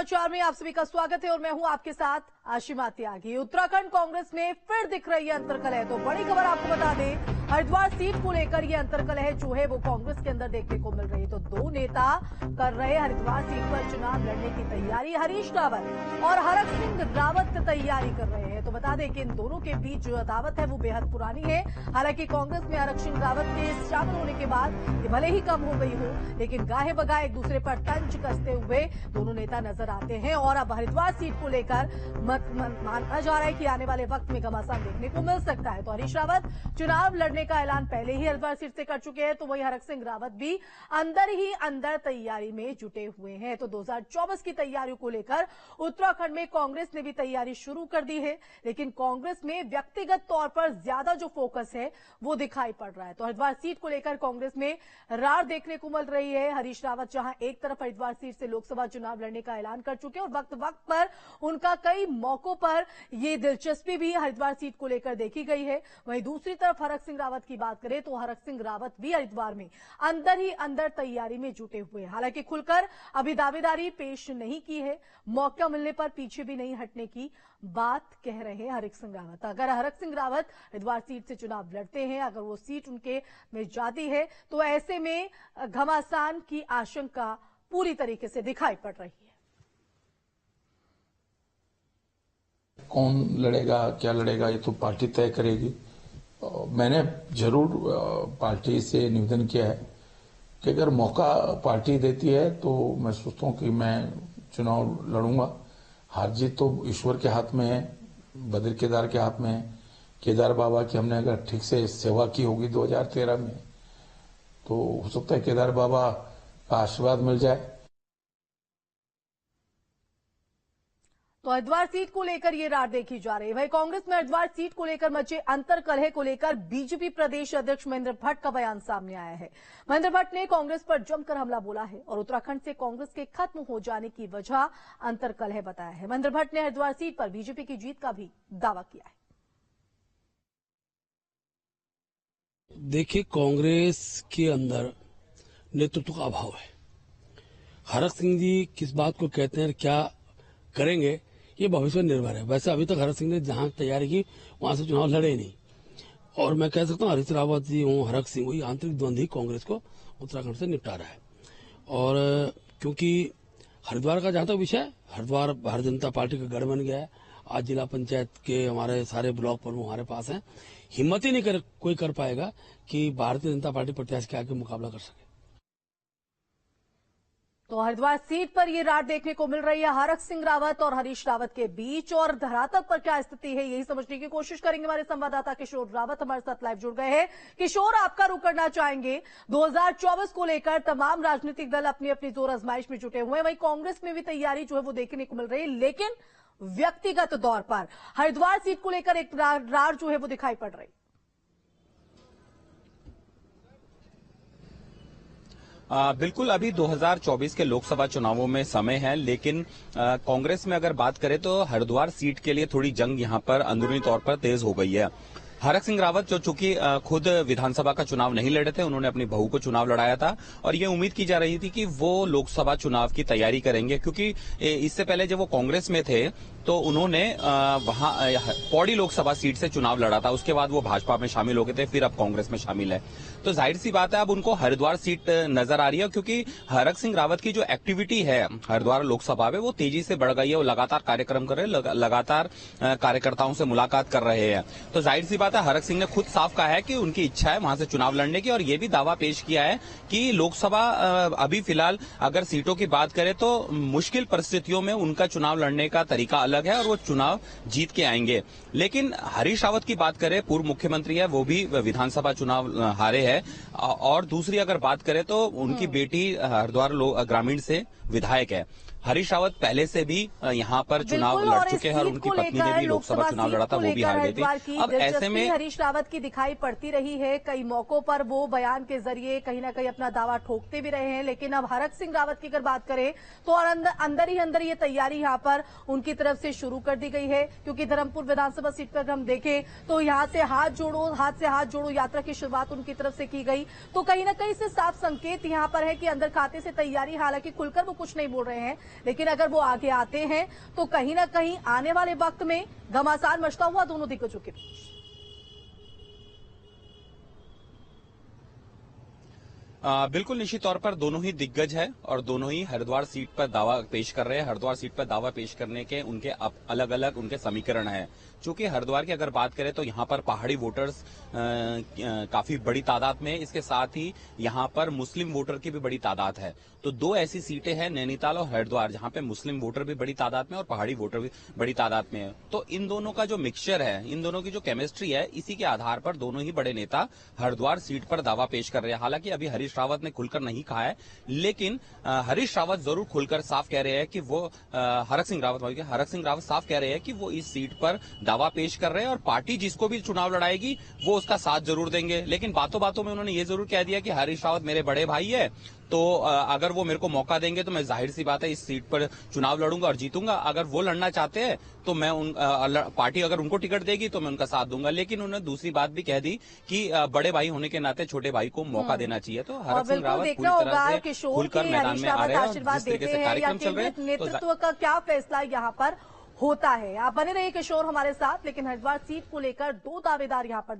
समाचार में आप सभी का स्वागत है और मैं हूं आपके साथ आशिमा त्यागी। उत्तराखंड कांग्रेस में फिर दिख रही है अंतर्कलह। तो बड़ी खबर आपको बता दें, हरिद्वार सीट को लेकर ये अंतर्कलह जो है वो कांग्रेस के अंदर देखने को मिल रही है। तो दो नेता कर रहे हरिद्वार सीट पर चुनाव लड़ने की तैयारी। हरीश रावत और हरक सिंह रावत तैयारी कर रहे हैं। तो बता दें कि इन दोनों के बीच जो अदावत है वो बेहद पुरानी है। हालांकि कांग्रेस में हरक सिंह रावत के शामिल होने के बाद ये भले ही कम हो गई हो, लेकिन गाहे बगाए एक दूसरे पर तंज कसते हुए दोनों नेता नजर आते हैं। और अब हरिद्वार सीट को लेकर माना जा रहा है कि आने वाले वक्त में घमासान देखने को मिल सकता है। तो हरीश रावत चुनाव लड़ने का ऐलान पहले ही हरिद्वार सीट से कर चुके हैं, तो वही हरक सिंह रावत भी अंदर ही अंदर तैयारी में जुटे हुए हैं। तो 2024 की तैयारियों को लेकर उत्तराखंड में कांग्रेस ने भी तैयारी शुरू कर दी है, लेकिन कांग्रेस में व्यक्तिगत तौर पर ज्यादा जो फोकस है वो दिखाई पड़ रहा है। तो हरिद्वार सीट को लेकर कांग्रेस में रार देखने को मिल रही है। हरीश रावत जहां एक तरफ हरिद्वार सीट से लोकसभा चुनाव लड़ने का ऐलान कर चुके हैं और वक्त वक्त पर उनका कई मौकों पर ये दिलचस्पी भी हरिद्वार सीट को लेकर देखी गई है, वहीं दूसरी तरफ हरक सिंह रावत की बात करें तो हरक सिंह रावत भी हरिद्वार में अंदर ही अंदर तैयारी में जुटे हुए हैं। हालांकि खुलकर अभी दावेदारी पेश नहीं की है, मौका मिलने पर पीछे भी नहीं हटने की बात कह रहे हैं हरक सिंह रावत। अगर हरक सिंह रावत हरिद्वार सीट से चुनाव लड़ते हैं, अगर वो सीट उनके में जाती है, तो ऐसे में घमासान की आशंका पूरी तरीके से दिखाई पड़ रही है। कौन लड़ेगा, क्या लड़ेगा, ये तो पार्टी तय करेगी। मैंने जरूर पार्टी से निवेदन किया है कि अगर मौका पार्टी देती है तो मैं सोचता हूँ कि मैं चुनाव लड़ूंगा। हार जीत तो ईश्वर के हाथ में है, बद्र केदार के हाथ में है। केदार बाबा की हमने अगर ठीक से सेवा की होगी 2013 में, तो हो सकता है केदार बाबा का आशीर्वाद मिल जाए। तो हरिद्वार सीट को लेकर ये रार देखी जा रही है। वहीं कांग्रेस में हरिद्वार सीट को लेकर मचे अंतर्कलह को लेकर बीजेपी प्रदेश अध्यक्ष महेंद्र भट्ट का बयान सामने आया है। महेंद्र भट्ट ने कांग्रेस पर जमकर हमला बोला है और उत्तराखंड से कांग्रेस के खत्म हो जाने की वजह अंतर्कलह बताया है। महेंद्र भट्ट ने हरिद्वार सीट पर बीजेपी की जीत का भी दावा किया है। देखिए, कांग्रेस के अंदर नेतृत्व का अभाव है। हरक सिंह जी किस बात को कहते हैं, क्या करेंगे, ये भविष्य निर्भर है। वैसे अभी तक हरक सिंह ने जहां तैयारी की वहां से चुनाव लड़े नहीं, और मैं कह सकता हूँ हरीश रावत जी हो, हरक सिंह हो, ये आंतरिक द्वंद ही कांग्रेस को उत्तराखंड से निपटा रहा है। और क्योंकि हरिद्वार का जहां तक विषय, हरिद्वार भारतीय जनता पार्टी का गढ़ बन गया है। आज जिला पंचायत के हमारे सारे ब्लॉक प्रमुख हमारे पास हैं। हिम्मत ही नहीं कोई कर पाएगा कि भारतीय जनता पार्टी प्रत्याशी के आगे मुकाबला कर सके। तो हरिद्वार सीट पर ये रार देखने को मिल रही है हरक सिंह रावत और हरीश रावत के बीच, और धरातल पर क्या स्थिति है यही समझने की कोशिश करेंगे। हमारे संवाददाता किशोर रावत हमारे साथ लाइव जुड़ गए हैं। किशोर, आपका रुख करना चाहेंगे, 2024 को लेकर तमाम राजनीतिक दल अपनी अपनी जोर आजमाइश में जुटे हुए हैं। वहीं कांग्रेस में भी तैयारी जो है वो देखने को मिल रही है, लेकिन व्यक्तिगत तौर पर हरिद्वार सीट को लेकर एक रार जो है वो दिखाई पड़ रही है। बिल्कुल, अभी 2024 के लोकसभा चुनावों में समय है, लेकिन कांग्रेस में अगर बात करें तो हरिद्वार सीट के लिए थोड़ी जंग यहां पर अंदरूनी तौर पर तेज हो गई है। हरक सिंह रावत जो चूंकि खुद विधानसभा का चुनाव नहीं लड़े थे, उन्होंने अपनी बहू को चुनाव लड़ाया था और ये उम्मीद की जा रही थी कि वो लोकसभा चुनाव की तैयारी करेंगे, क्योंकि इससे पहले जब वो कांग्रेस में थे तो उन्होंने वहां पौड़ी लोकसभा सीट से चुनाव लड़ा था। उसके बाद वो भाजपा में शामिल हो गए थे, फिर अब कांग्रेस में शामिल है। तो जाहिर सी बात है अब उनको हरिद्वार सीट नजर आ रही है, क्योंकि हरक सिंह रावत की जो एक्टिविटी है हरिद्वार लोकसभा में वो तेजी से बढ़ गई है। वो लगातार कार्यक्रम कर रहे हैं, लगातार कार्यकर्ताओं से मुलाकात कर रहे हैं। तो जाहिर सी बात है हरक सिंह ने खुद साफ कहा है कि उनकी इच्छा है वहां से चुनाव लड़ने की, और ये भी दावा पेश किया है कि लोकसभा अभी फिलहाल अगर सीटों की बात करें तो मुश्किल परिस्थितियों में उनका चुनाव लड़ने का तरीका अलग है और वो चुनाव जीत के आएंगे। लेकिन हरीश रावत की बात करें, पूर्व मुख्यमंत्री है, वो भी विधानसभा चुनाव हारे हैं। और दूसरी अगर बात करें तो उनकी बेटी हरिद्वार ग्रामीण से विधायक है। हरीश रावत पहले से भी यहाँ पर चुनाव लड़ चुके हैं और उनकी पत्नी ने भी लोकसभा चुनाव लड़ा था, वो भी हार गई थी। अब ऐसे में हरीश रावत की दिखाई पड़ती रही है। कई मौकों पर वो बयान के जरिए कहीं ना कहीं अपना दावा ठोकते भी रहे हैं, लेकिन अब हरक सिंह रावत की अगर बात करें तो अंदर ही अंदर ये तैयारी यहाँ पर उनकी तरफ से शुरू कर दी गई है। क्योंकि धर्मपुर विधानसभा सीट पर हम देखें तो यहाँ से हाथ जोड़ो यात्रा की शुरुआत उनकी तरफ से की गई। तो कहीं ना कहीं से साफ संकेत यहाँ पर है कि अंदर खाते से तैयारी, हालांकि खुलकर वो कुछ नहीं बोल रहे हैं, लेकिन अगर वो आगे आते हैं तो कहीं ना कहीं आने वाले वक्त में घमासान मचता हुआ दोनों दिग्गजों के बीच। बिल्कुल निश्चित तौर पर दोनों ही दिग्गज है और दोनों ही हरिद्वार सीट पर दावा पेश कर रहे हैं। हरिद्वार सीट पर दावा पेश करने के उनके अलग अलग उनके समीकरण हैं। चूंकि हरिद्वार की अगर बात करें तो यहाँ पर पहाड़ी वोटर्स काफी बड़ी तादाद में है, इसके साथ ही यहाँ पर मुस्लिम वोटर की भी बड़ी तादाद है। तो दो ऐसी सीटें हैं नैनीताल और हरिद्वार जहाँ पे मुस्लिम वोटर भी बड़ी तादाद में और पहाड़ी वोटर भी बड़ी तादाद में है। तो इन दोनों का जो मिक्सचर है, इन दोनों की जो केमिस्ट्री है, इसी के आधार पर दोनों ही बड़े नेता हरिद्वार सीट पर दावा पेश कर रहे हैं। हालांकि अभी हरीश रावत ने खुलकर नहीं कहा है, लेकिन हरीश रावत जरूर खुलकर साफ कह रहे हैं कि वो हरक सिंह रावत साफ कह रहे हैं कि वो इस सीट पर दावा पेश कर रहे हैं और पार्टी जिसको भी चुनाव लड़ाएगी वो उसका साथ जरूर देंगे। लेकिन बातों बातों में उन्होंने ये जरूर कह दिया कि हरीश रावत मेरे बड़े भाई है, तो अगर वो मेरे को मौका देंगे तो मैं जाहिर सी बात है इस सीट पर चुनाव लड़ूंगा और जीतूंगा। अगर वो लड़ना चाहते हैं तो मैं पार्टी अगर उनको टिकट देगी तो मैं उनका साथ दूंगा। लेकिन उन्होंने दूसरी बात भी कह दी कि बड़े भाई होने के नाते छोटे भाई को मौका देना चाहिए। तो हरक सिंह रावत पूरी तरह से खुलकर मैदान में आ रहे हैं और जिस तरीके से कार्यक्रम चल रहे हैं नेतृत्व का क्या फैसला यहाँ पर होता है। आप बने रहिए किशोर हमारे साथ, लेकिन हरिद्वार सीट को लेकर दो दावेदार यहाँ पर